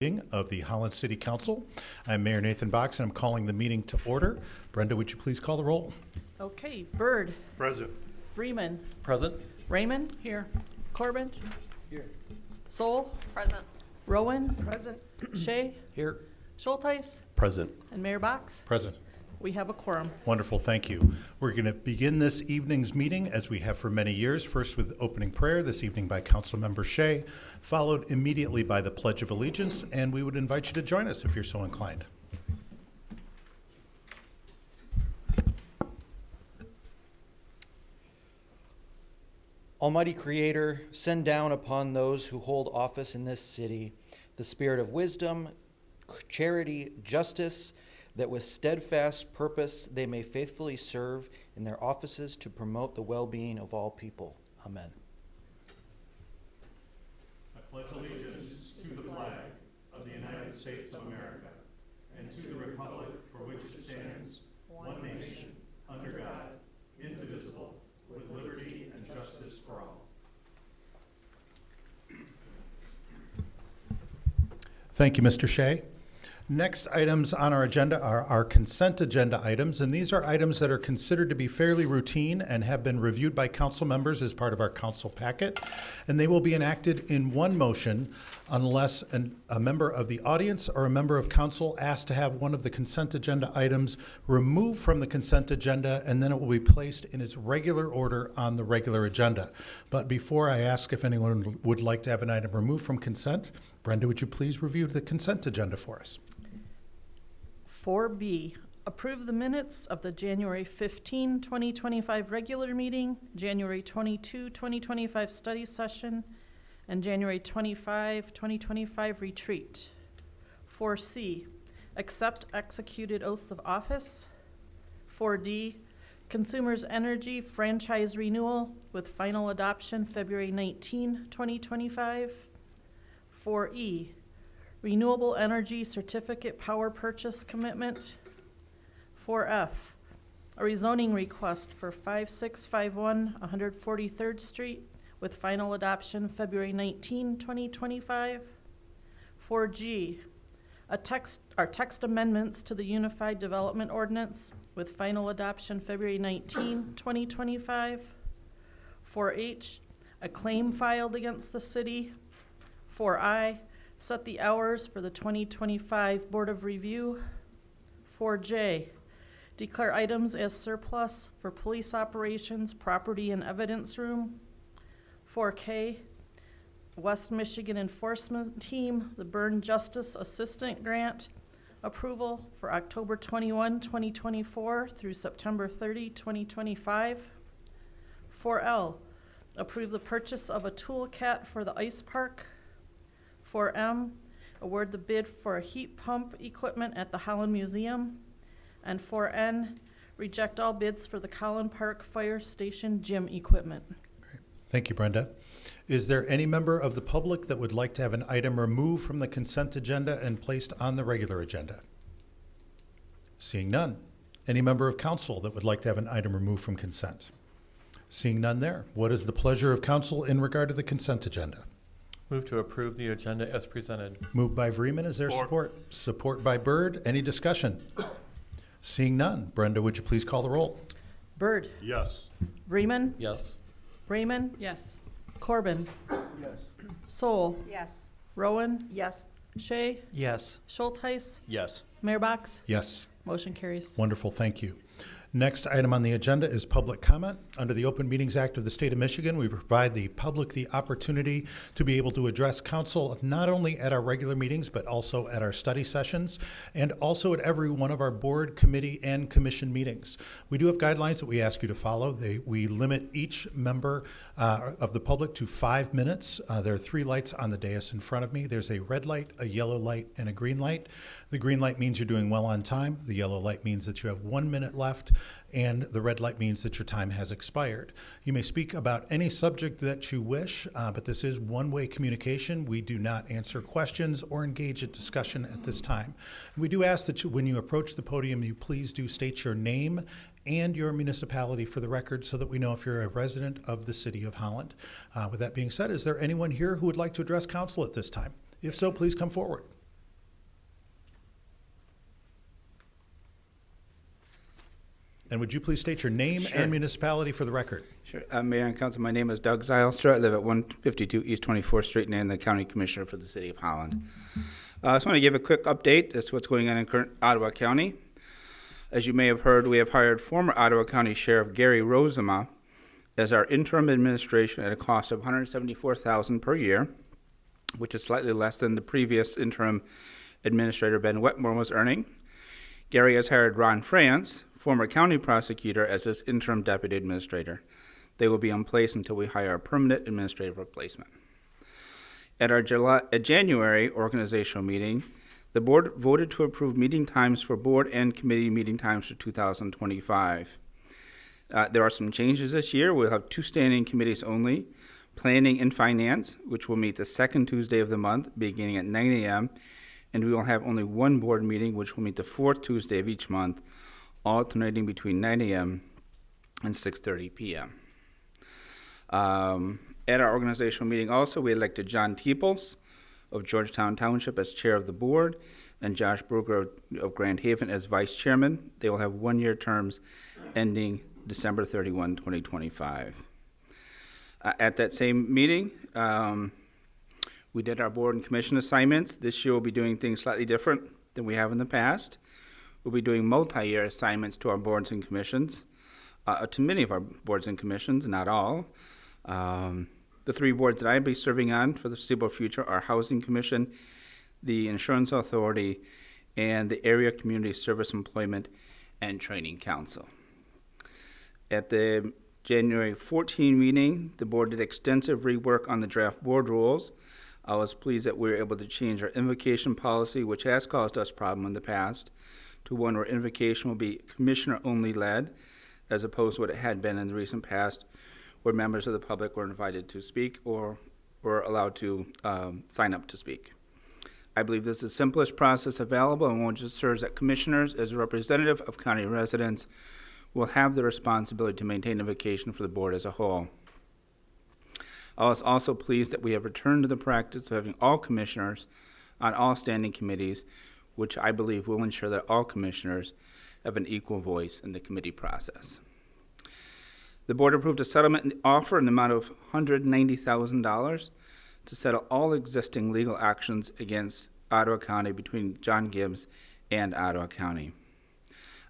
Meeting of the Holland City Council. I'm Mayor Nathan Box, and I'm calling the meeting to order. Brenda, would you please call the roll? Okay, Byrd. Present. Freeman. Present. Raymond. Here. Corbin. Here. Soul. Present. Rowan. Present. Shea. Here. Schulteis. Present. And Mayor Box. Present. We have a quorum. Wonderful, thank you. We're going to begin this evening's meeting as we have for many years, first with opening prayer this evening by Councilmember Shea, followed immediately by the Pledge of Allegiance, and we would invite you to join us if you're so inclined. Almighty Creator, send down upon those who hold office in this city the spirit of wisdom, charity, justice, that with steadfast purpose they may faithfully serve in their offices to promote the well-being of all people. Amen. I pledge allegiance to the flag of the United States of America and to the republic for which it stands, one nation, under God, indivisible, with liberty and justice for all. Thank you, Mr. Shea. Next items on our agenda are our consent agenda items, and these are items that are considered to be fairly routine and have been reviewed by council members as part of our council packet, and they will be enacted in one motion unless a member of the audience or a member of council asks to have one of the consent agenda items removed from the consent agenda, and then it will be placed in its regular order on the regular agenda. But before I ask if anyone would like to have an item removed from consent, Brenda, would you please review the consent agenda for us? 4B, approve the minutes of the January 15, 2025 regular meeting, January 22, 2025 study session, and January 25, 2025 retreat. 4C, accept executed oaths of office. 4D, Consumers Energy franchise renewal with final adoption February 19, 2025. 4E, renewable energy certificate power purchase commitment. 4F, a rezoning request for 5651 143rd Street with final adoption February 19, 2025. 4G, text amendments to the Unified Development Ordinance with final adoption February 19, 2025. 4H, a claim filed against the city. 4I, set the hours for the 2025 Board of Review. 4J, declare items as surplus for police operations, property, and evidence room. 4K, West Michigan Enforcement Team, the Burn Justice Assistant Grant, approval for October 21, 2024 through September 30, 2025. 4L, approve the purchase of a toolcat for the ice park. 4M, award the bid for heat pump equipment at the Holland Museum. And 4N, reject all bids for the Collin Park Fire Station gym equipment. Thank you, Brenda. Is there any member of the public that would like to have an item removed from the consent agenda and placed on the regular agenda? Seeing none. Any member of council that would like to have an item removed from consent? Seeing none there. What is the pleasure of council in regard to the consent agenda? Move to approve the agenda as presented. Moved by Vreeman. Is there support? Support by Byrd. Any discussion? Seeing none. Brenda, would you please call the roll? Byrd. Yes. Vreeman. Yes. Raymond. Yes. Corbin. Yes. Soul. Yes. Rowan. Yes. Shea. Yes. Schulteis. Yes. Mayor Box. Yes. Motion carries. Wonderful. Thank you. Next item on the agenda is public comment. Under the Open Meetings Act of the State of Michigan, we provide the public the opportunity to be able to address council not only at our regular meetings, but also at our study sessions and also at every one of our board, committee, and commission meetings. We do have guidelines that we ask you to follow. We limit each member of the public to 5 minutes. There are 3 lights on the dais in front of me. There's a red light, a yellow light, and a green light. The green light means you're doing well on time. The yellow light means that you have 1 minute left, and the red light means that your time has expired. You may speak about any subject that you wish, but this is one-way communication. We do not answer questions or engage in discussion at this time. And we do ask that when you approach the podium, you please do state your name and your municipality for the record so that we know if you're a resident of the city of Holland. With that being said, is there anyone here who would like to address council at this time? If so, please come forward. And would you please state your name Sure. and municipality for the record? Sure. Mayor and Council, my name is Doug Zylstra. I live at 152 East 24th Street, and I'm the County Commissioner for the City of Holland. I just want to give a quick update as to what's going on in current Ottawa County. As you may have heard, we have hired former Ottawa County Sheriff Gary Rosema as our interim administration at a cost of $174,000 per year, which is slightly less than the previous interim administrator Ben Wetmore was earning. Gary has hired Ron France, former county prosecutor, as his interim deputy administrator. They will be in place until we hire a permanent administrative replacement. At our January organizational meeting, the board voted to approve meeting times for board and committee meeting times for 2025. There are some changes this year. We'll have 2 standing committees only, Planning and Finance, which will meet the second Tuesday of the month, beginning at 9 a.m., and we will have only 1 board meeting, which will meet the 4th Tuesday of each month, alternating between 9 a.m. and 6:30 p.m. At our organizational meeting also, we elected John Teeples of Georgetown Township as chair of the board and Josh Brugger of Grand Haven as vice chairman. They will have 1-year terms ending December 31, 2025. At that same meeting, we did our board and commission assignments. This year we'll be doing things slightly different than we have in the past. We'll be doing multi-year assignments to our boards and commissions, to many of our boards and commissions, not all. The 3 boards that I'll be serving on for the foreseeable future are Housing Commission, the Insurance Authority, and the Area Community Service Employment and Training Council. At the January 14 meeting, the board did extensive rework on the draft board rules. I was pleased that we were able to change our invocation policy, which has caused us problem in the past, to one where invocation will be commissioner-only led, as opposed to what it had been in the recent past, where members of the public were invited to speak or were allowed to sign up to speak. I believe this is the simplest process available and one just serves that commissioners, as a representative of county residents, will have the responsibility to maintain invocation for the board as a whole. I was also pleased that we have returned to the practice of having all commissioners on all standing committees, which I believe will ensure that all commissioners have an equal voice in the committee process. The board approved a settlement offer in the amount of $190,000 to settle all existing legal actions against Ottawa County between John Gibbs and Ottawa County.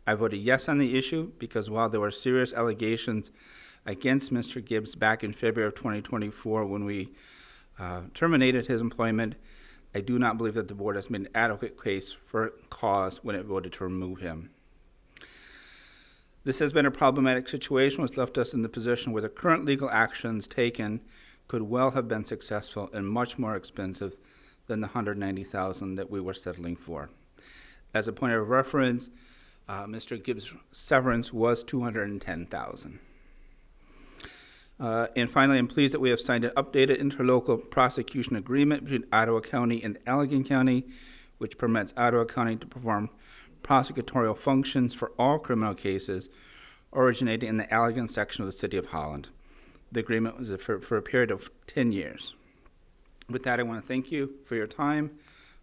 I voted yes on the issue because while there were serious allegations against Mr. Gibbs back in February of 2024 when we terminated his employment, I do not believe that the board has made an adequate case for cause when it voted to remove him. This has been a problematic situation, which left us in the position where the current legal actions taken could well have been successful and much more expensive than the $190,000 that we were settling for. As a point of reference, Mr. Gibbs' severance was $210,000. And finally, I'm pleased that we have signed an updated interlocal prosecution agreement between Ottawa County and Allegan County, which permits Ottawa County to perform prosecutorial functions for all criminal cases originating in the Allegan section of the City of Holland. The agreement was for a period of 10 years. With that, I want to thank you for your time.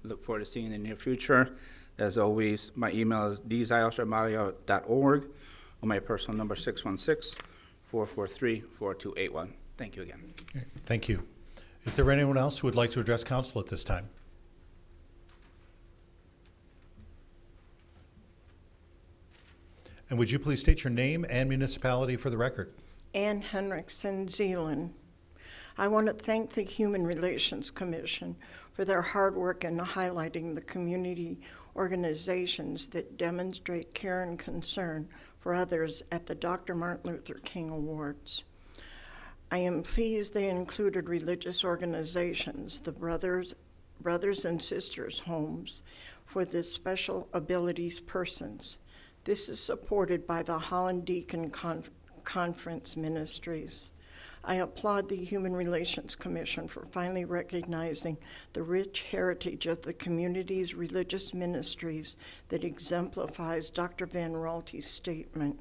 Look forward to seeing you in the near future. As always, my email is dzylstra@mario.org or my personal number 616-443-4281. Thank you again. Thank you. Is there anyone else who would like to address council at this time? And would you please state your name and municipality for the record? Ann Henriksen, Zeeland. I want to thank the Human Relations Commission for their hard work in highlighting the community organizations that demonstrate care and concern for others at the Dr. Martin Luther King Awards. I am pleased they included religious organizations, the Brothers and Sisters Homes for the Special Abilities Persons. This is supported by the Holland Deacon Conference Ministries. I applaud the Human Relations Commission for finally recognizing the rich heritage of the community's religious ministries that exemplifies Dr. Van Raalte's statement.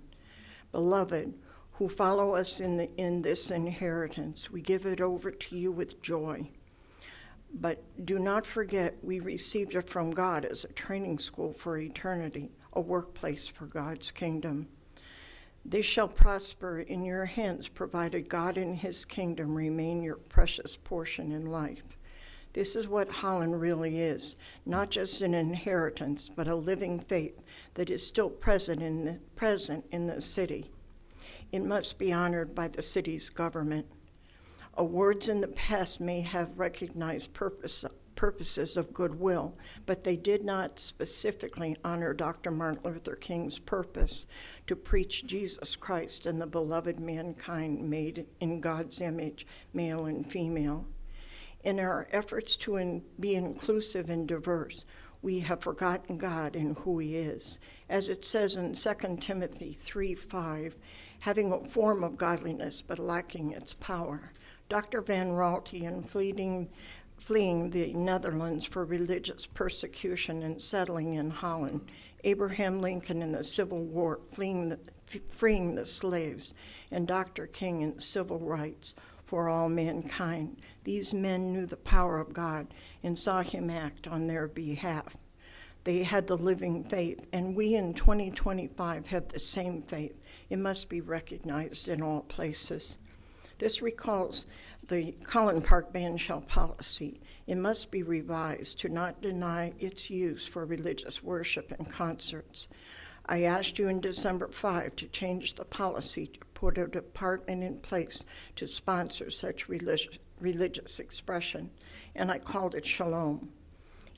Beloved, who follow us in this inheritance, we give it over to you with joy. But do not forget we received it from God as a training school for eternity, a workplace for God's kingdom. They shall prosper in your hands, provided God and his kingdom remain your precious portion in life. This is what Holland really is, not just an inheritance, but a living faith that is still present in the city. It must be honored by the city's government. Awards in the past may have recognized purposes of goodwill, but they did not specifically honor Dr. Martin Luther King's purpose to preach Jesus Christ and the beloved mankind made in God's image, male and female. In our efforts to be inclusive and diverse, we have forgotten God and who he is. As it says in 2 Timothy 3:5, having a form of godliness but lacking its power. Dr. Van Raalte, in fleeing the Netherlands for religious persecution and settling in Holland, Abraham Lincoln in the Civil War freeing the slaves, and Dr. King in civil rights for all mankind. These men knew the power of God and saw him act on their behalf. They had the living faith, and we in 2025 have the same faith. It must be recognized in all places. This recalls the Holland Park ban shell policy. It must be revised to not deny its use for religious worship and concerts. I asked you in December 5 to change the policy to put a department in place to sponsor such religious expression, and I called it Shalom.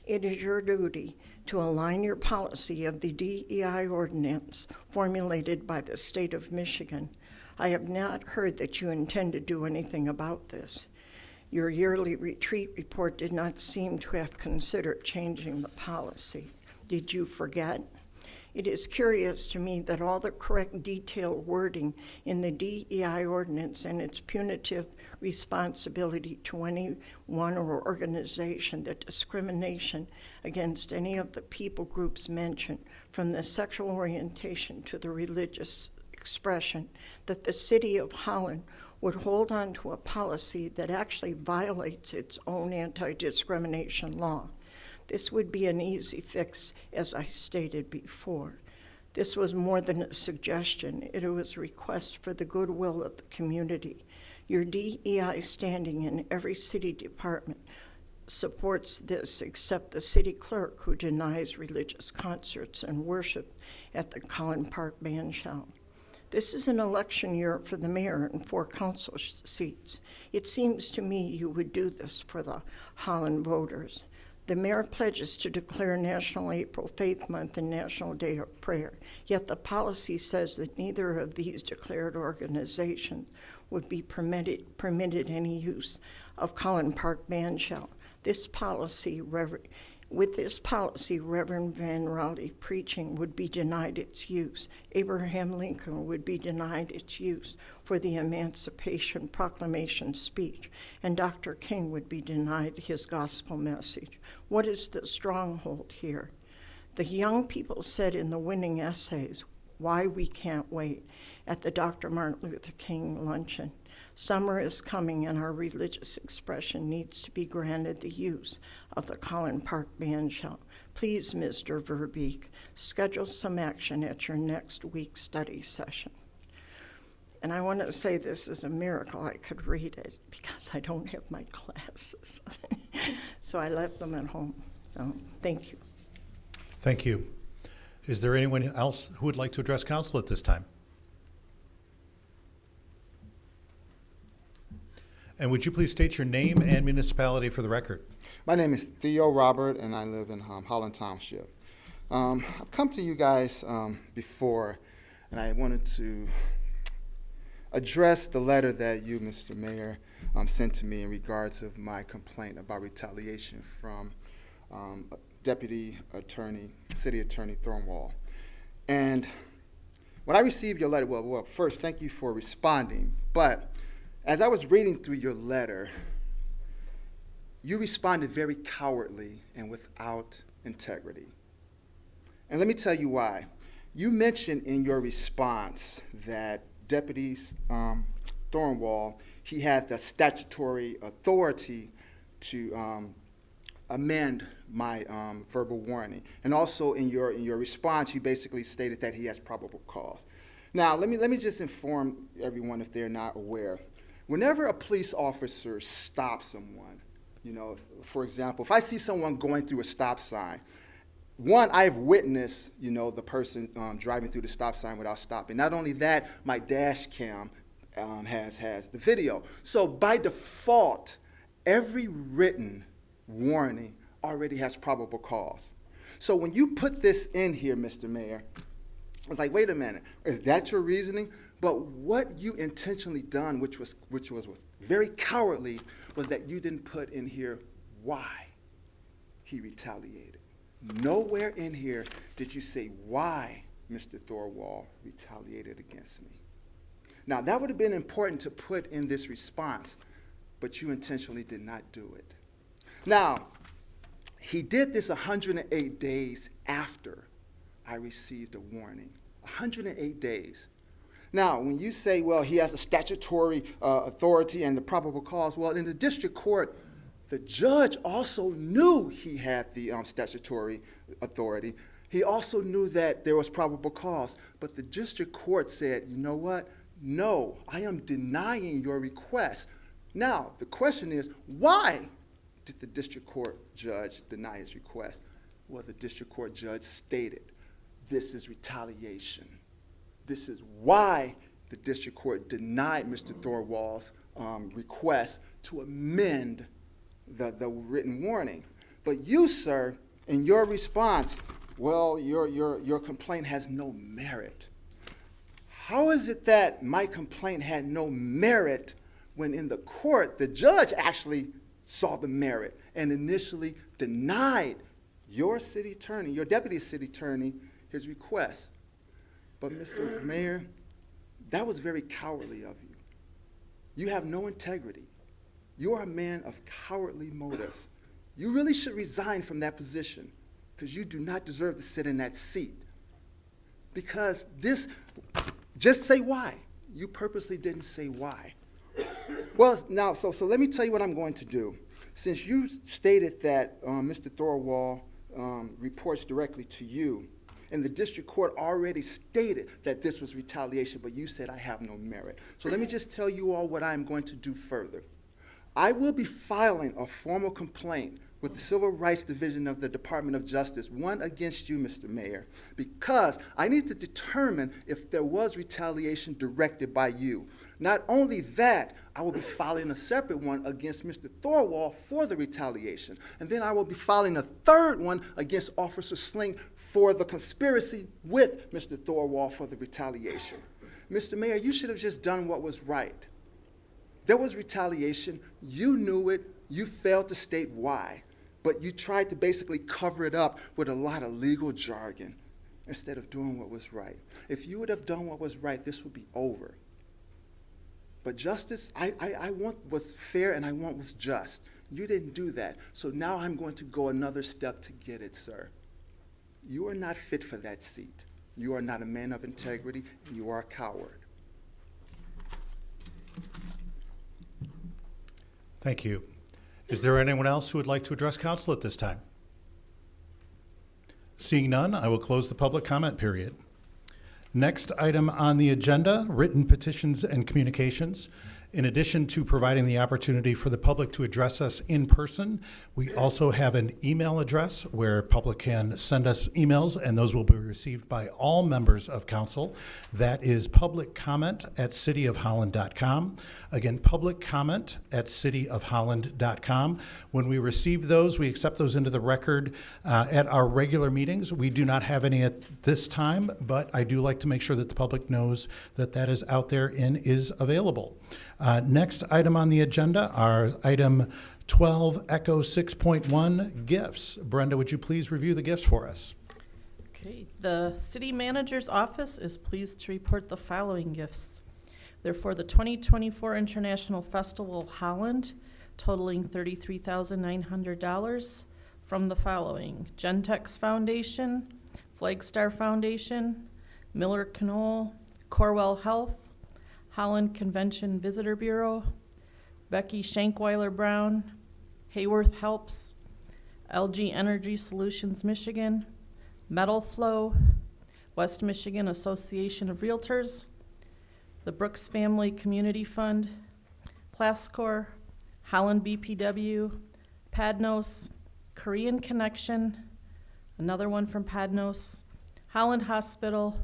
It is your duty to align your policy of the DEI ordinance formulated by the state of Michigan. I have not heard that you intend to do anything about this. Your yearly retreat report did not seem to have considered changing the policy. Did you forget? It is curious to me that all the correct detailed wording in the DEI ordinance and its punitive responsibility to anyone or organization that discrimination against any of the people groups mentioned, from the sexual orientation to the religious expression, that the city of Holland would hold on to a policy that actually violates its own anti-discrimination law. This would be an easy fix, as I stated before. This was more than a suggestion. It was a request for the goodwill of the community. Your DEI standing in every city department supports this, except the city clerk, who denies religious concerts and worship at the Holland Park bandshell. This is an election year for the mayor and 4 council seats. It seems to me you would do this for the Holland voters. The mayor pledges to declare National April Faith Month and National Day of Prayer, yet the policy says that neither of these declared organizations would be permitted any use of Holland Park bandshell. With this policy, Reverend Van Raalte preaching would be denied its use. Abraham Lincoln would be denied its use for the Emancipation Proclamation speech, and Dr. King would be denied his gospel message. What is the stronghold here? The young people said in the winning essays, "Why we can't wait," at the Dr. Martin Luther King luncheon. Summer is coming, and our religious expression needs to be granted the use of the Holland Park bandshell. Please, Mr. Verbeek, schedule some action at your next week's study session. And I want to say this is a miracle I could read it, because I don't have my glasses. So I left them at home. So thank you. Thank you. Is there anyone else who would like to address council at this time? And would you please state your name and municipality for the record? My name is Theo Robert, and I live in Holland Township. I've come to you guys before, and I wanted to address the letter that you, Mr. Mayor, sent to me in regards of my complaint about retaliation from Deputy Attorney, City Attorney Thornwall. And when I received your letter, well, first, thank you for responding, but as I was reading through your letter, you responded very cowardly and without integrity. And let me tell you why. You mentioned in your response that Deputy Thornwall, he had the statutory authority to amend my verbal warning. And also in your response, you basically stated that he has probable cause. Now, let me just inform everyone if they're not aware. Whenever a police officer stops someone, you know, for example, if I see someone going through a stop sign, one, I've witnessed, you know, the person driving through the stop sign without stopping. Not only that, my dash cam has the video. So by default, every written warning already has probable cause. So when you put this in here, Mr. Mayor, it's like, wait a minute, is that your reasoning? But what you intentionally done, which was very cowardly, was that you didn't put in here why he retaliated. Nowhere in here did you say why Mr. Thorwald retaliated against me. Now, that would have been important to put in this response, but you intentionally did not do it. Now, he did this 108 days after I received a warning. 108 days. Now, when you say, well, he has a statutory authority and the probable cause, well, in the district court, the judge also knew he had the statutory authority. He also knew that there was probable cause. But the district court said, you know what? No, I am denying your request. Now, the question is, why did the district court judge deny his request? Well, the district court judge stated, this is retaliation. This is why the district court denied Mr. Thorwald's request to amend the written warning. But you, sir, in your response, well, your complaint has no merit. How is it that my complaint had no merit when in the court, the judge actually saw the merit and initially denied your city attorney, your deputy city attorney, his request? But Mr. Mayor, that was very cowardly of you. You have no integrity. You are a man of cowardly motives. You really should resign from that position because you do not deserve to sit in that seat. Because this, just say why. You purposely didn't say why. Well, now, so let me tell you what I'm going to do. Since you stated that Mr. Thorwald reports directly to you, and the district court already stated that this was retaliation, but you said I have no merit. So let me just tell you all what I'm going to do further. I will be filing a formal complaint with the Civil Rights Division of the Department of Justice, one against you, Mr. Mayor, because I need to determine if there was retaliation directed by you. Not only that, I will be filing a separate one against Mr. Thorwald for the retaliation. And then I will be filing a third one against Officer Sling for the conspiracy with Mr. Thorwald for the retaliation. Mr. Mayor, you should have just done what was right. There was retaliation. You knew it. You failed to state why. But you tried to basically cover it up with a lot of legal jargon instead of doing what was right. If you would have done what was right, this would be over. But justice, I want what's fair and I want what's just. You didn't do that. So now I'm going to go another step to get it, sir. You are not fit for that seat. You are not a man of integrity. You are a coward. Thank you. Is there anyone else who would like to address council at this time? Seeing none, I will close the public comment period. Next item on the agenda, written petitions and communications. In addition to providing the opportunity for the public to address us in person, we also have an email address where public can send us emails, and those will be received by all members of council. That is publiccomment@cityofholland.com. Again, publiccomment@cityofholland.com. When we receive those, we accept those into the record at our regular meetings. We do not have any at this time, but I do like to make sure that the public knows that that is out there and is available. Next item on the agenda are item 12, Echo 6.1, gifts. Brenda, would you please review the gifts for us? Okay, the city manager's office is pleased to report the following gifts. They're for the 2024 International Festival Holland, totaling $33,900 from the following: Gentex Foundation, Flagstar Foundation, Miller Knoll, Corwell Health, Holland Convention Visitor Bureau, Becky Shankweiler Brown, Hayworth Helps, LG Energy Solutions Michigan, Metal Flow, West Michigan Association of Realtors, the Brooks Family Community Fund, Plascor, Holland BPW, Padnos, Korean Connection, another one from Padnos, Holland Hospital,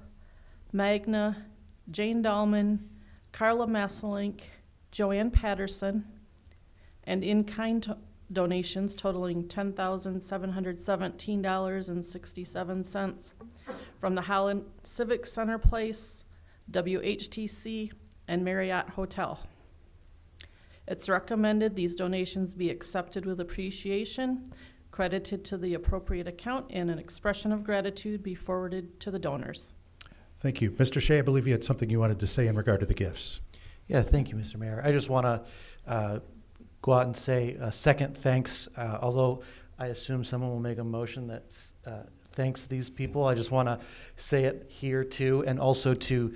Magna, Jane Dahlman, Carla Masselink, Joanne Patterson, and in-kind donations totaling $10,717.67 from the Holland Civic Center Place, WHTC, and Marriott Hotel. It's recommended these donations be accepted with appreciation, credited to the appropriate account, and an expression of gratitude be forwarded to the donors. Thank you. Mr. Shea, I believe you had something you wanted to say in regard to the gifts. Yeah, thank you, Mr. Mayor. I just want to go out and say a second thanks, although I assume someone will make a motion that thanks these people. I just want to say it here too, and also to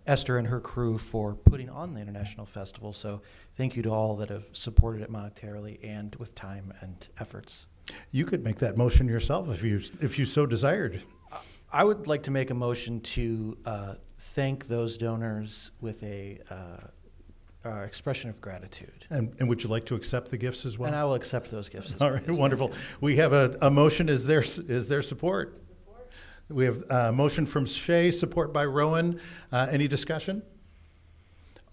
Esther and her crew for putting on the International Festival. So thank you to all that have supported it monetarily and with time and efforts. You could make that motion yourself if you so desired. I would like to make a motion to thank those donors with a expression of gratitude. And would you like to accept the gifts as well? And I will accept those gifts as All well. right, wonderful. We have a motion. Is there support? We have a motion from Shea, support by Rowan. Any discussion?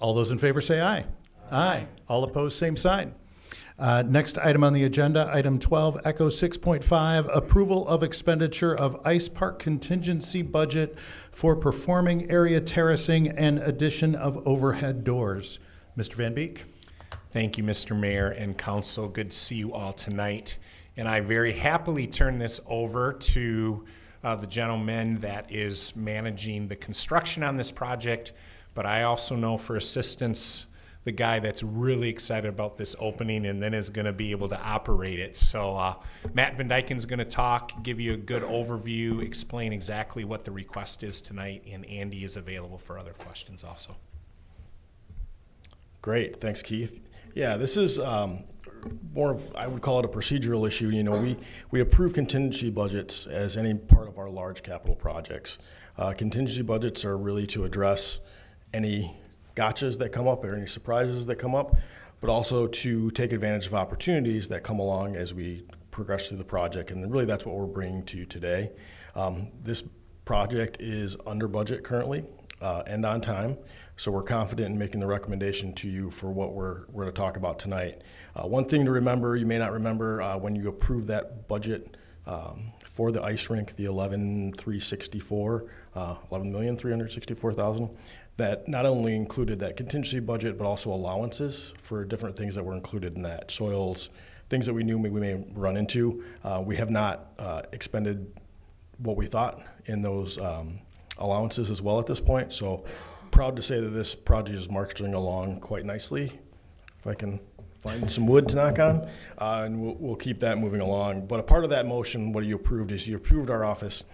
All those in favor say aye. Aye. All opposed, same sign. Next item on the agenda, item 12, Echo 6.5, approval of expenditure of Ice Park contingency budget for performing area terracing and addition of overhead doors. Mr. Van Beek. Thank you, Mr. Mayor and Council. Good to see you all tonight. And I very happily turn this over to the gentleman that is managing the construction on this project, but I also know for assistance the guy that's really excited about this opening and then is going to be able to operate it. So Matt Van Dyken's going to talk, give you a good overview, explain exactly what the request is tonight, and Andy is available for other questions also. Great, thanks, Keith. Yeah, this is more of, I would call it a procedural issue. You know, we approve contingency budgets as any part of our large capital projects. Contingency budgets are really to address any gotchas that come up or any surprises that come up, but also to take advantage of opportunities that come along as we progress through the project. And really that's what we're bringing to you today. This project is under budget currently and on time, so we're confident in making the recommendation to you for what we're going to talk about tonight. One thing to remember, you may not remember, when you approve that budget for the ice rink, the $11,364,000, that not only included that contingency budget, but also allowances for different things that were included in that. Soils, things that we knew we may run into. We have not expended what we thought in those allowances as well at this point. So proud to say that this project is marching along quite nicely. If I can find some wood to knock on, and we'll keep that moving along. But a part of that motion, what you approved is you approved our office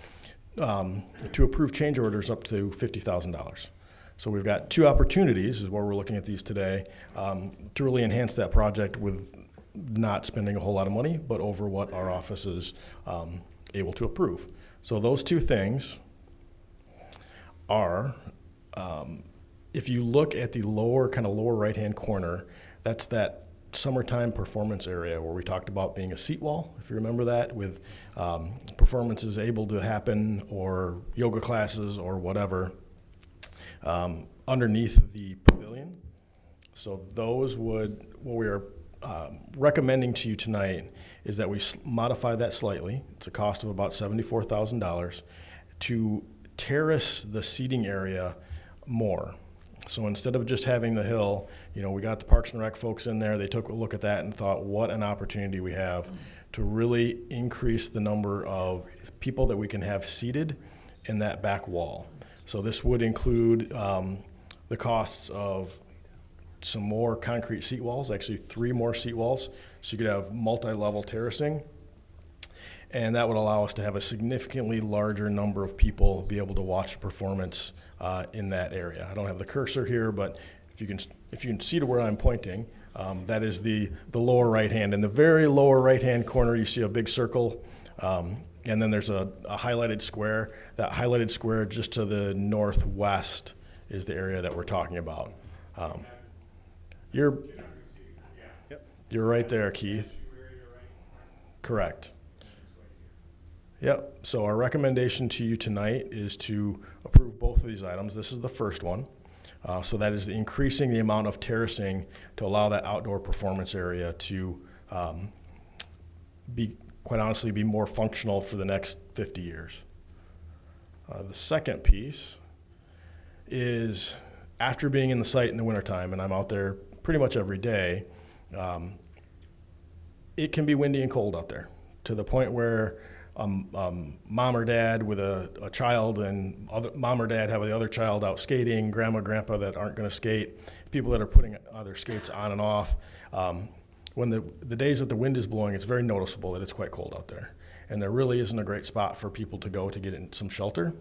to approve change orders up to $50,000. So we've got two opportunities, is where we're looking at these today, to really enhance that project with not spending a whole lot of money, but over what our office is able to approve. So those two things are, if you look at the lower right-hand corner, that's that summertime performance area where we talked about being a seat wall, if you remember that, with performances able to happen or yoga classes or whatever. Underneath the pavilion. So those what we are recommending to you tonight is that we modify that slightly. It's a cost of about $74,000 to terrace the seating area more. So instead of just having the hill, you know, we got the Parks and Rec folks in there. They took a look at that and thought, what an opportunity we have to really increase the number of people that we can have seated in that back wall. So this would include the costs of some more concrete seat walls, actually 3 more seat walls, so you could have multi-level terracing. And that would allow us to have a significantly larger number of people be able to watch the performance in that area. I don't have the cursor here, but if you can see to where I'm pointing, that is the lower right hand. In the very lower right hand corner, you see a big circle. And then there's a highlighted square. That highlighted square just to the northwest is the area that we're talking about. You're right there, Keith. Correct. Yep. So our recommendation to you tonight is to approve both of these items. This is the first one. So that is increasing the amount of terracing to allow that outdoor performance area to quite honestly, be more functional for the next 50 years. The second piece is after being in the site in the wintertime, and I'm out there pretty much every day, it can be windy and cold out there to the point where mom or dad with a child and mom or dad have the other child out skating, grandma, grandpa that aren't going to skate, people that are putting their skates on and off. When the days that the wind is blowing, it's very noticeable that it's quite cold out there. And there really isn't a great spot for people to go to get in some shelter.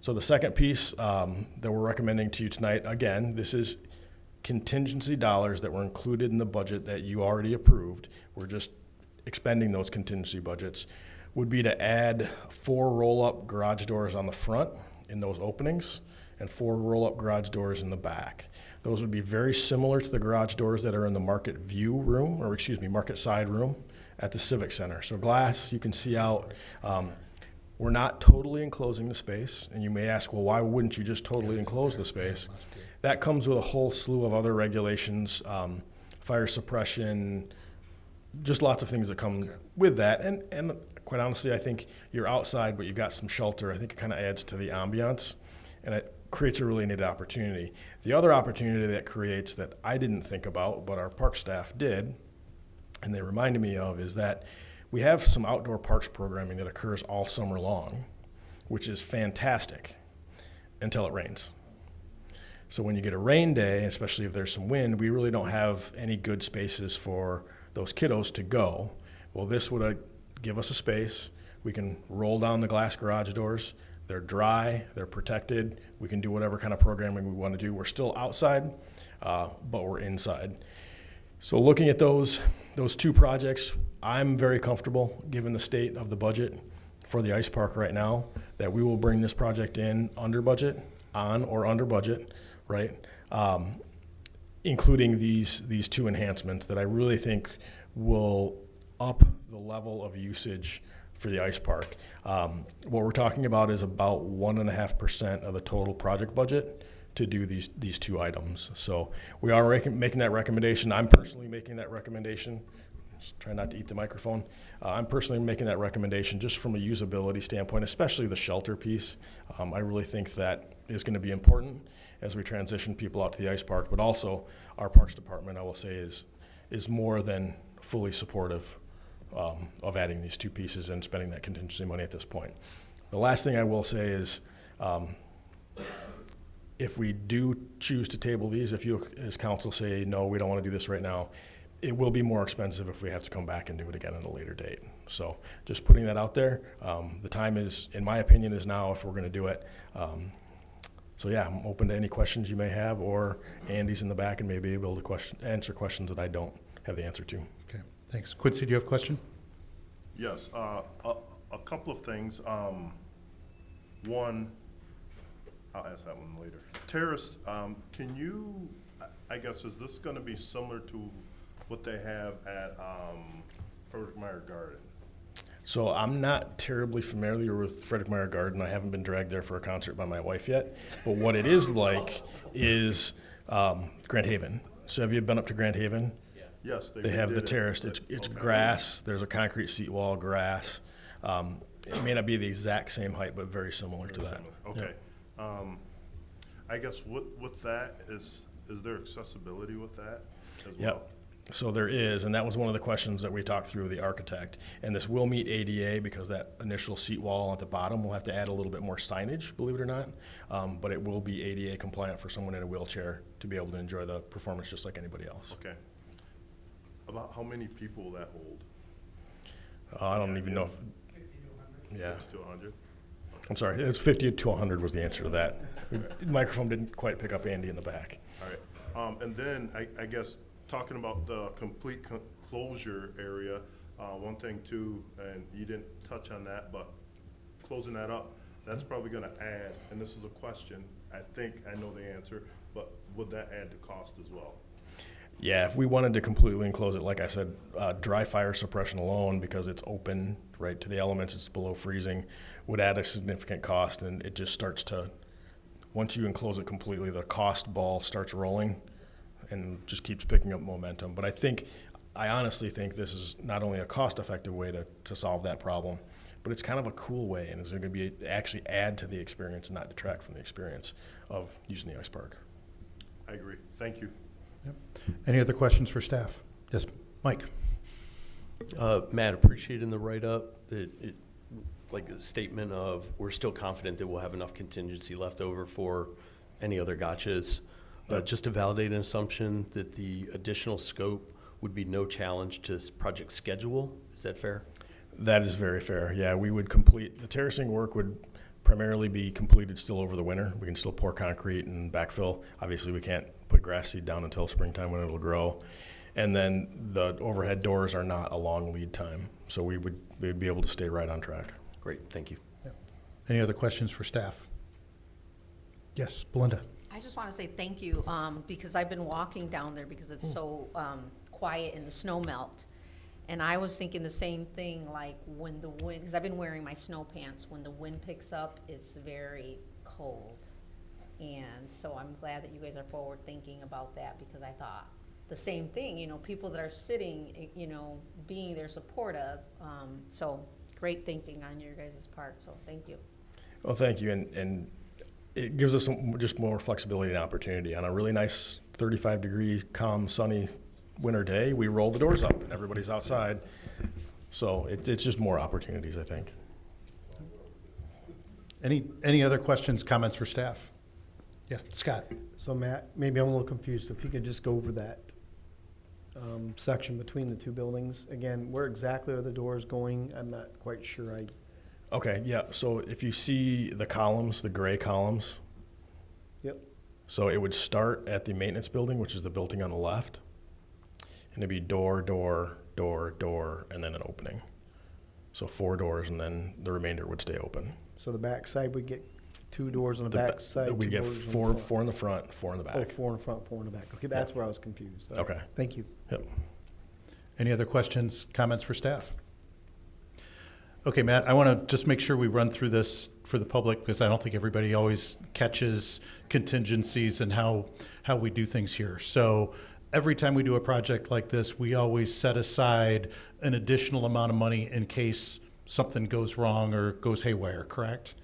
So the second piece that we're recommending to you tonight, again, this is contingency dollars that were included in the budget that you already approved. We're just expending those contingency budgets, would be to add 4 roll-up garage doors on the front in those openings and 4 roll-up garage doors in the back. Those would be very similar to the garage doors that are in the market view room, or excuse me, market side room at the Civic Center. So glass, you can see out. We're not totally enclosing the space, and you may ask, well, why wouldn't you just totally enclose the space? That comes with a whole slew of other regulations, fire suppression, just lots of things that come with that. And quite honestly, I think you're outside, but you've got some shelter. I think it kind of adds to the ambiance, and it creates a really neat opportunity. The other opportunity that creates that I didn't think about, but our park staff did, and they reminded me of, is that we have some outdoor parks programming that occurs all summer long, which is fantastic until it rains. So when you get a rain day, especially if there's some wind, we really don't have any good spaces for those kiddos to go. Well, this would give us a space. We can roll down the glass garage doors. They're dry, they're protected. We can do whatever kind of programming we want to do. We're still outside, but we're inside. So looking at those 2 projects, I'm very comfortable, given the state of the budget for the ice park right now, that we will bring this project in under budget, on or under budget, right? Including these 2 enhancements that I really think will up the level of usage for the ice park. What we're talking about is about 1.5% of the total project budget to do these 2 items. So we are making that recommendation. I'm personally making that recommendation. Just try not to eat the microphone. I'm personally making that recommendation just from a usability standpoint, especially the shelter piece. I really think that is going to be important as we transition people out to the ice park, but also our parks department, I will say, is more than fully supportive of adding these 2 pieces and spending that contingency money at this point. The last thing I will say is if we do choose to table these, if you as council say, no, we don't want to do this right now, it will be more expensive if we have to come back and do it again at a later date. So just putting that out there. The time is, in my opinion, is now if we're going to do it. So yeah, I'm open to any questions you may have, or Andy's in the back and may be able to answer questions that I don't have the answer to. Okay, thanks. Quincy, do you have a question? Yes, a couple of things. One, I'll ask that one later. Terrace, can you, I guess, is this going to be similar to what they have at Frederick Meyer Garden? So I'm not terribly familiar with Frederick Meyer Garden. I haven't been dragged there for a concert by my wife yet. But what it is like is Grand Haven. So have you been up to Grand Haven? Yes. They have the terrace. It's okay. Grass. There's a concrete seat wall, grass. It may not be the exact same height, but very similar to that. Okay. Yeah. I guess with that, is there accessibility with that as well? Yep. So there is, and that was one of the questions that we talked through with the architect. And this will meet ADA because that initial seat wall at the bottom will have to add a little bit more signage, believe it or not. But it will be ADA compliant for someone in a wheelchair to be able to enjoy the performance just like anybody else. Okay. About how many people will that hold? I don't even know if, 50 to 100? Yeah. 50 to 100? I'm sorry, it's 50 to 100 was the answer to that. The microphone didn't quite pick up Andy in the back. All right. And then I guess talking about the complete closure area, one thing too, and you didn't touch on that, but closing that up, that's probably gonna add, and this is a question, I think I know the answer, but would that add to cost as well? Yeah, if we wanted to completely enclose it, like I said, dry fire suppression alone, because it's open right to the elements, it's below freezing, would add a significant cost, and it just starts to, once you enclose it completely, the cost ball starts rolling and just keeps picking up momentum. But I honestly think this is not only a cost-effective way to solve that problem, but it's kind of a cool way, and it's going to be actually add to the experience and not detract from the experience of using the ice park. I agree. Thank you. Any other questions for staff? Yes, Mike? Matt, appreciating the write-up, like a statement of, we're still confident that we'll have enough contingency left over for any other gotchas. Just to validate an assumption that the additional scope would be no challenge to project schedule, is that fair? That is very fair. Yeah, we would complete, the terracing work would primarily be completed still over the winter. We can still pour concrete and backfill. Obviously, we can't put grass seed down until springtime when it'll grow. And then the overhead doors are not a long lead time, so we'd be able to stay right on track. Great, thank you. Any other questions for staff? Yes, Belinda? I just want to say thank you, because I've been walking down there because it's so quiet and the snow melt. And I was thinking the same thing, like when the wind, because I've been wearing my snow pants, when the wind picks up, it's very cold. And so I'm glad that you guys are forward thinking about that, because I thought the same thing, you know, people that are sitting, you know, being there supportive. So great thinking on your guys' part, so thank you. Well, thank you, and it gives us just more flexibility and opportunity. On a really nice 35-degree, calm, sunny winter day, we roll the doors up and everybody's outside. So it's just more opportunities, I think. Any other questions, comments for staff? Yeah, Scott? So Matt, maybe I'm a little confused. If you could just go over that section between the two buildings again, where exactly are the doors going? I'm not quite sure. Okay, yeah, so if you see the columns, the gray columns. Yep. So it would start at the maintenance building, which is the building on the left. And it'd be door, door, door, door, and then an opening. So 4 doors, and then the remainder would stay open. So the back side would get 2 doors on the back side. We get doors in the four front. in the front, 4 in the back. Oh, 4 in the front, 4 in the back. Okay, that's where I was confused. All right. Okay. Thank you. Yep. Any other questions, comments for staff? Okay, Matt, I want to just make sure we run through this for the public, because I don't think everybody always catches contingencies and how we do things here. So every time we do a project like this, we always set aside an additional amount of money in case something goes wrong or goes haywire, correct?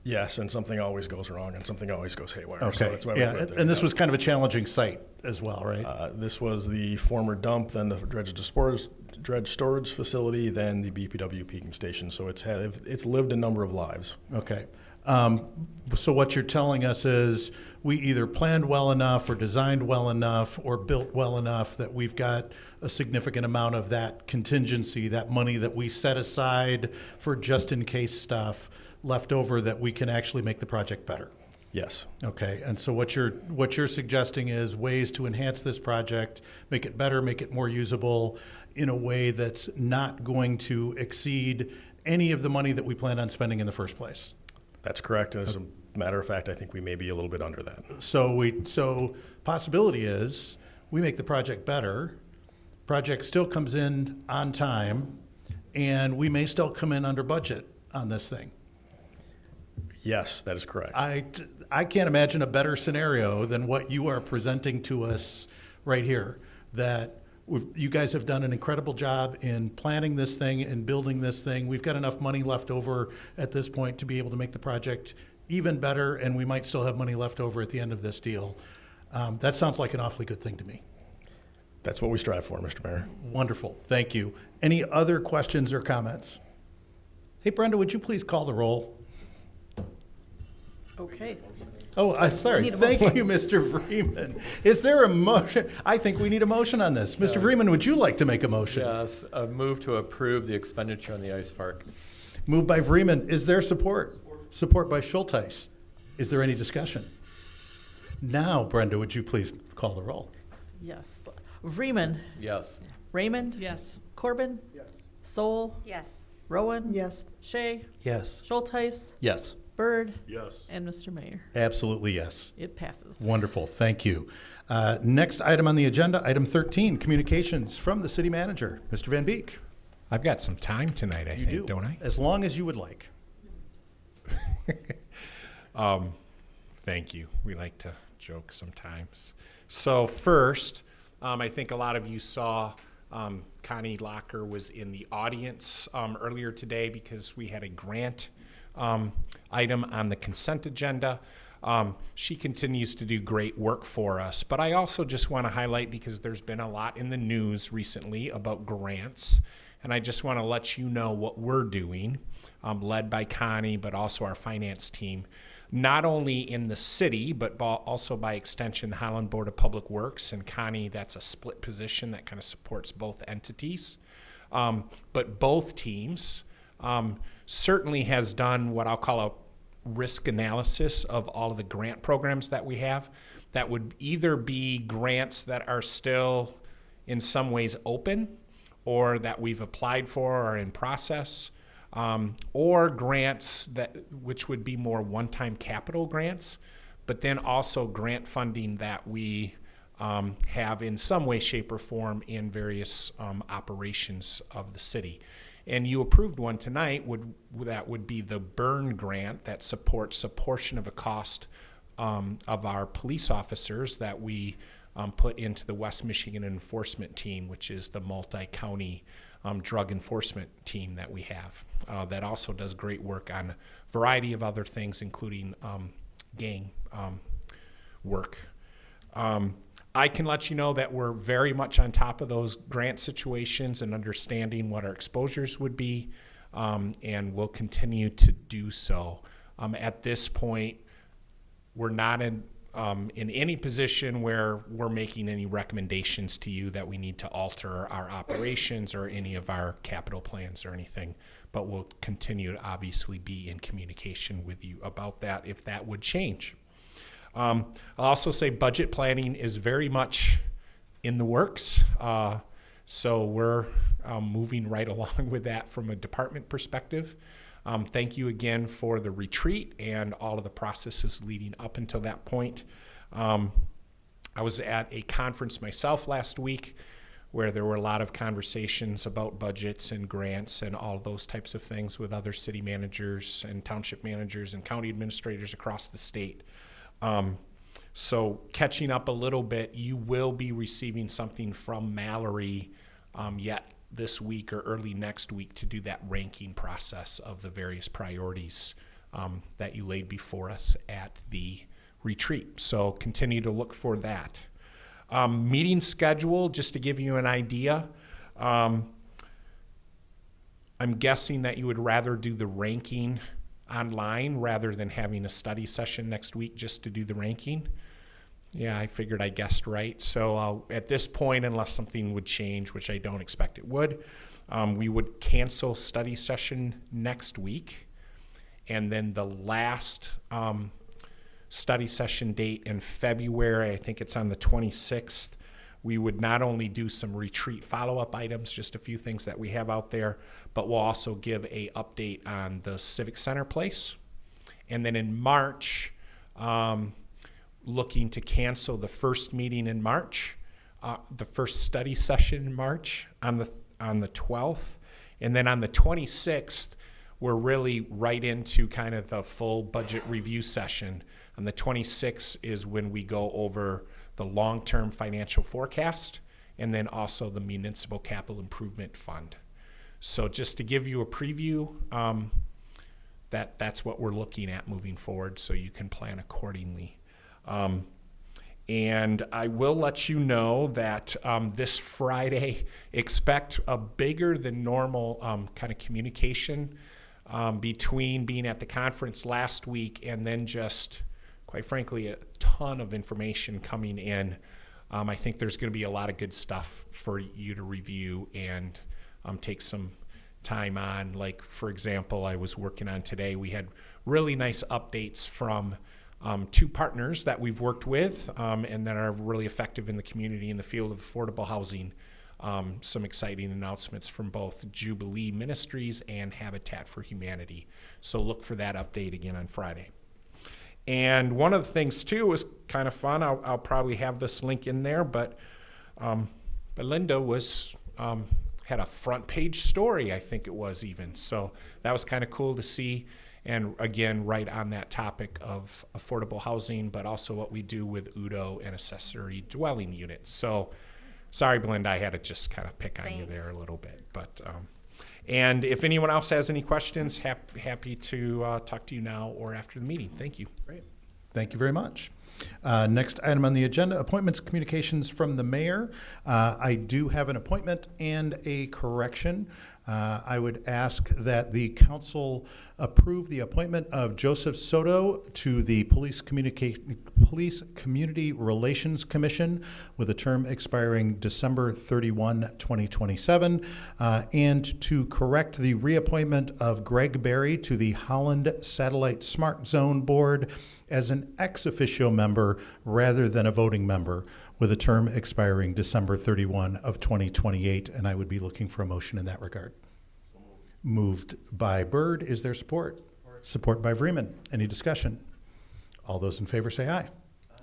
Yes, and something always goes wrong, and something always goes haywire. Okay, So that's why we yeah, put it there. and this was kind of a challenging site as well, right? This was the former dump, then the dredge storage facility, then the BPW peaking station. So it's lived a number of lives. Okay. So what you're telling us is we either planned well enough or designed well enough or built well enough that we've got a significant amount of that contingency, that money that we set aside for just in case stuff left over, that we can actually make the project better. Yes. Okay, and so what you're suggesting is ways to enhance this project, make it better, make it more usable in a way that's not going to exceed any of the money that we plan on spending in the first place. That's correct. As a matter of fact, I think we may be a little bit under that. So possibility is we make the project better, project still comes in on time, and we may still come in under budget on this thing. Yes, that is correct. I can't imagine a better scenario than what you are presenting to us right here, that you guys have done an incredible job in planning this thing and building this thing. We've got enough money left over at this point to be able to make the project even better, and we might still have money left over at the end of this deal. That sounds like an awfully good thing to me. That's what we strive for, Mr. Mayor. Wonderful, thank you. Any other questions or comments? Hey, Brenda, would you please call the roll? Okay. Oh, I'm sorry. need a Thank you, Mr. Freeman. Is there a motion? I think we need a motion on this. Mr. Freeman, would you like to make a motion? Yes, a move to approve the expenditure on the ice park. Moved by Freeman. Is there support? Support by Schulteis. Is there any discussion? Now, Brenda, would you please call the roll? Yes. Vreeman. Yes. Raymond. Yes. Corbin. Yes. Soul. Yes. Rowan? Yes. Shay? Yes. Schultheis? Yes. Bird? Yes. And Mr. Mayor. Absolutely, yes. It passes. Wonderful, thank you. Next item on the agenda, item 13, communications from the city manager. Mr. Van Beek. I've got some time tonight, I You think, do, don't I? as long as you would like. Thank you. We like to joke sometimes. So first, I think a lot of you saw Connie Locker was in the audience earlier today because we had a grant item on the consent agenda. She continues to do great work for us. But I also just want to highlight, because there's been a lot in the news recently about grants, and I just want to let you know what we're doing, led by Connie, but also our finance team, not only in the city, but also by extension, the Holland Board of Public Works. And Connie, that's a split position that kind of supports both entities. But both teams certainly has done what I'll call a risk analysis of all of the grant programs that we have. That would either be grants that are still in some ways open, or that we've applied for or are in process, or grants which would be more one-time capital grants, but then also grant funding that we have in some way, shape, or form in various operations of the city. And you approved one tonight, that would be the Burn grant that supports a portion of a cost of our police officers that we put into the West Michigan Enforcement Team, which is the multi-county drug enforcement team that we have. That also does great work on a variety of other things, including gang work. I can let you know that we're very much on top of those grant situations and understanding what our exposures would be, and we'll continue to do so. At this point, we're not in any position where we're making any recommendations to you that we need to alter our operations or any of our capital plans or anything, but we'll continue to obviously be in communication with you about that if that would change. I'll also say budget planning is very much in the works, so we're moving right along with that from a department perspective. Thank you again for the retreat and all of the processes leading up until that point. I was at a conference myself last week where there were a lot of conversations about budgets and grants and all those types of things with other city managers and township managers and county administrators across the state. So catching up a little bit, you will be receiving something from Mallory yet this week or early next week to do that ranking process of the various priorities that you laid before us at the retreat. So continue to look for that. Meeting schedule, just to give you an idea, I'm guessing that you would rather do the ranking online rather than having a study session next week just to do the ranking. Yeah, I figured I guessed right. So at this point, unless something would change, which I don't expect it would, we would cancel study session next week. And then the last study session date in February, I think it's on the 26th, we would not only do some retreat follow-up items, just a few things that we have out there, but we'll also give a update on the Civic Center place. And then in March, looking to cancel the first meeting in March, the first study session in March on the 12th. And then on the 26th, we're really right into kind of the full budget review session. On the 26th is when we go over the long-term financial forecast and then also the Municipal Capital Improvement Fund. So just to give you a preview, that's what we're looking at moving forward so you can plan accordingly. And I will let you know that this Friday, expect a bigger than normal kind of communication between being at the conference last week and then just, quite frankly, a ton of information coming in. I think there's going to be a lot of good stuff for you to review and take some time on. Like, for example, I was working on today, we had really nice updates from two partners that we've worked with and that are really effective in the community in the field of affordable housing. some exciting announcements from both Jubilee Ministries and Habitat for Humanity. So look for that update again on Friday. And one of the things, too, was kind of fun. I'll probably have this link in there, but Belinda was had a front page story, I think it was even. So that was kind of cool to see. And again, right on that topic of affordable housing, but also what we do with UDO and accessory dwelling units. So sorry, Belinda, I had to just kind of pick on you there a little bit. But and if anyone else has any questions, happy to talk to you now or after the meeting. Thank you. Great. Thank you very much. Next item on the agenda, appointments, communications from the mayor. I do have an appointment and a correction. I would ask that the council approve the appointment of Joseph Soto to the Police Community Relations Commission with a term expiring December 31, 2027, and to correct the reappointment of Greg Berry to the Holland Satellite Smart Zone Board as an ex officio member rather than a voting member with a term expiring December 31 of 2028, and I would be looking for a motion in that regard. Moved by Byrd. Is there support? Support by Vreeman. Any discussion? All those in favor say aye.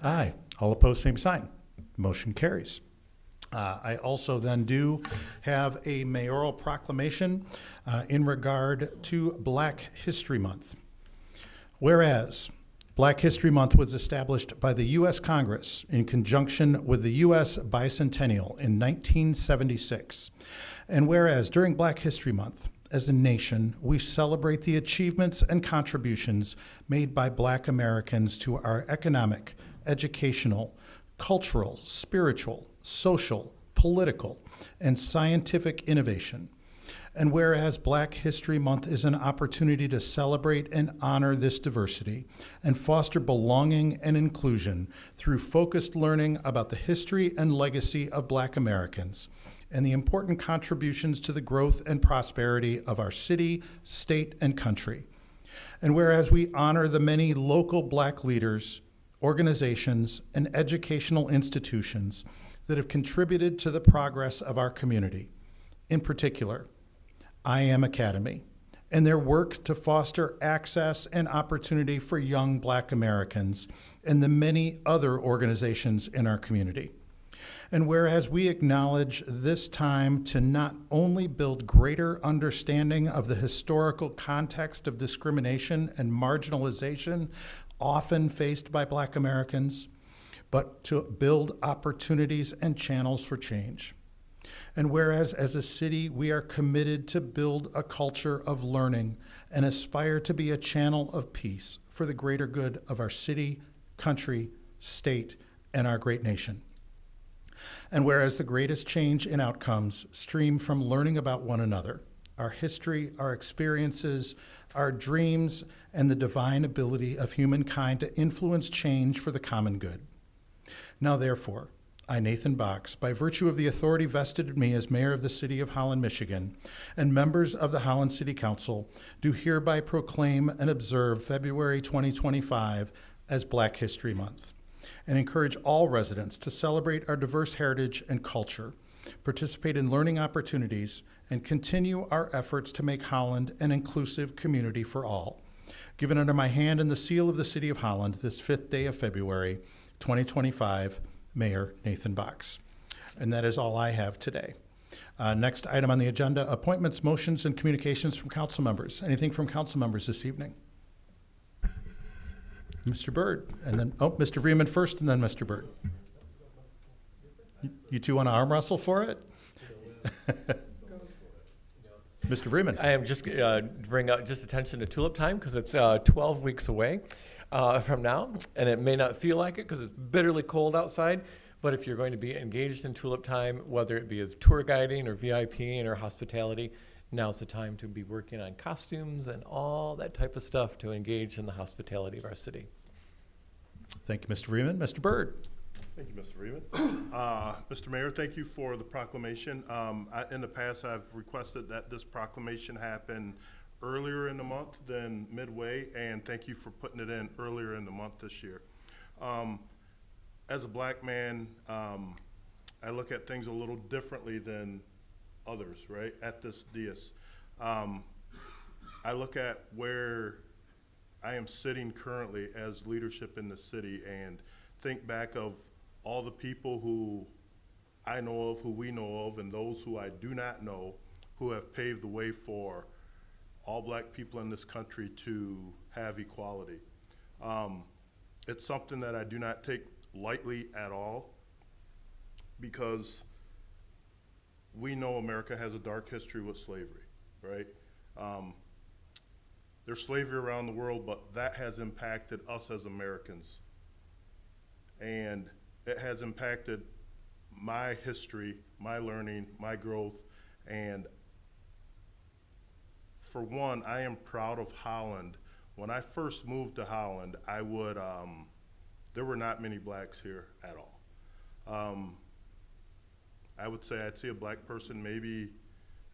Aye. All opposed, same sign. Motion carries. I also then do have a mayoral proclamation in regard to Black History Month. Whereas Black History Month was established by the U.S. Congress in conjunction with the U.S. Bicentennial in 1976. And whereas during Black History Month, as a nation, we celebrate the achievements and contributions made by Black Americans to our economic, educational, cultural, spiritual, social, political, and scientific innovation. And whereas Black History Month is an opportunity to celebrate and honor this diversity and foster belonging and inclusion through focused learning about the history and legacy of Black Americans and the important contributions to the growth and prosperity of our city, state, and country. And whereas we honor the many local Black leaders, organizations, and educational institutions that have contributed to the progress of our community, in particular, I Am Academy, and their work to foster access and opportunity for young Black Americans and the many other organizations in our community. And whereas we acknowledge this time to not only build greater understanding of the historical context of discrimination and marginalization often faced by Black Americans, but to build opportunities and channels for change. And whereas as a city, we are committed to build a culture of learning and aspire to be a channel of peace for the greater good of our city, country, state, and our great nation. And whereas the greatest change in outcomes stream from learning about one another, our history, our experiences, our dreams, and the divine ability of humankind to influence change for the common good. Now therefore, I, Nathan Box, by virtue of the authority vested in me as mayor of the city of Holland, Michigan, and members of the Holland City Council, do hereby proclaim and observe February 2025 as Black History Month, and encourage all residents to celebrate our diverse heritage and culture, participate in learning opportunities, and continue our efforts to make Holland an inclusive community for all. Given under my hand and the seal of the City of Holland this 5th day of February, 2025, Mayor Nathan Box. And that is all I have today. Next item on the agenda, appointments, motions, and communications from council members. Anything from council members this evening? Mr. Byrd, and then, Mr. Vreeman first, and then Mr. Byrd. You two want to arm wrestle for it? Mr. Vreeman. I am just bring out just attention to tulip time because it's 12 weeks away from now, and it may not feel like it because it's bitterly cold outside. But if you're going to be engaged in tulip time, whether it be as tour guiding or VIPing or hospitality, now's the time to be working on costumes and all that type of stuff to engage in the hospitality of our city. Thank you, Mr. Vreeman. Mr. Byrd. Thank you, Mr. Freeman. Mr. Mayor, thank you for the proclamation. In the past, I've requested that this proclamation happen earlier in the month than midway, and thank you for putting it in earlier in the month this year. As a Black man, I look at things a little differently than others, right, at this dais. I look at where I am sitting currently as leadership in the city and think back of all the people who I know of, who we know of, and those who I do not know, who have paved the way for all black people in this country to have equality. It's something that I do not take lightly at all, because we know America has a dark history with slavery, right? There's slavery around the world, but that has impacted us as Americans. And it has impacted my history, my learning, my growth, and for one, I am proud of Holland. When I first moved to Holland, there were not many blacks here at all. I would say I'd see a black person maybe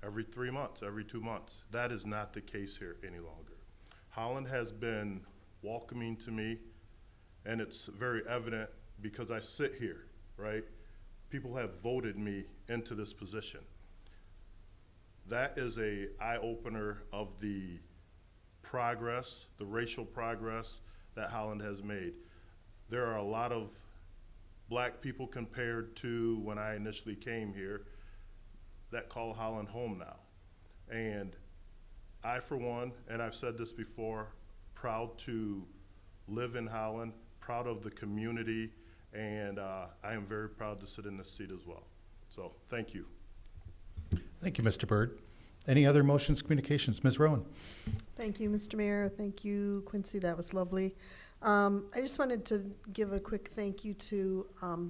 every 3 months, every 2 months. That is not the case here any longer. Holland has been welcoming to me, and it's very evident because I sit here, right? People have voted me into this position. That is a eye-opener of the progress, the racial progress that Holland has made. There are a lot of black people compared to when I initially came here that call Holland home now. And I, for one, and I've said this before, proud to live in Holland, proud of the community, and I am very proud to sit in this seat as well. So, thank you. Thank you, Mr. Byrd. Any other motions, communications? Ms. Rowan? Thank you, Mr. Mayor. Thank you, Quincy. That was lovely. I just wanted to give a quick thank you to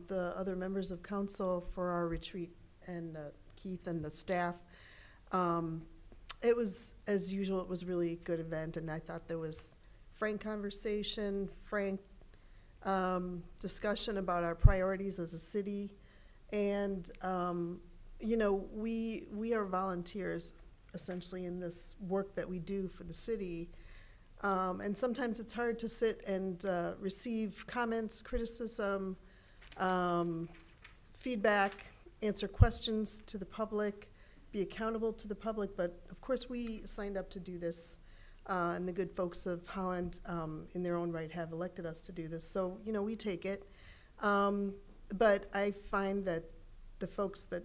the other members of council for our retreat, and Keith and the staff. It was, as usual, it was a really good event, and I thought there was frank conversation, frank discussion about our priorities as a city. And, you know, we are volunteers essentially in this work that we do for the city. And sometimes it's hard to sit and receive comments, criticism, feedback, answer questions to the public, be accountable to the public. But of course, we signed up to do this, and the good folks of Holland, in their own right, have elected us to do this. So, you know, we take it. But I find that the folks that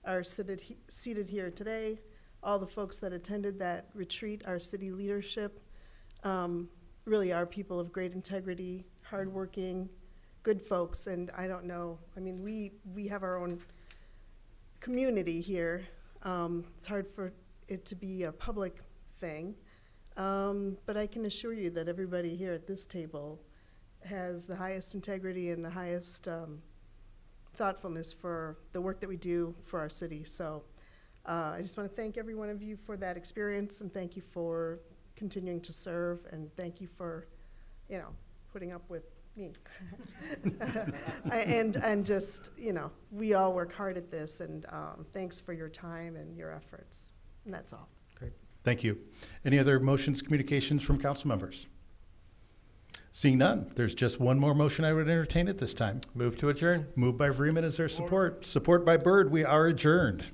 are seated here today, all the folks that attended that retreat, our city leadership, really are people of great integrity, hardworking, good folks. And I don't know, I mean, we have our own community here. It's hard for it to be a public thing. But I can assure you that everybody here at this table has the highest integrity and the highest thoughtfulness for the work that we do for our city. So I just want to thank every one of you for that experience, and thank you for continuing to serve, and thank you for, you know, putting up with me. and just, you know, we all work hard at this, and thanks for your time and your efforts. And that's all. Great. Thank you. Any other motions, communications from council members? Seeing none, there's just one more motion I would entertain at this time. Move to adjourn. Moved by Vreeman. Is there support? Support by Byrd. We are adjourned.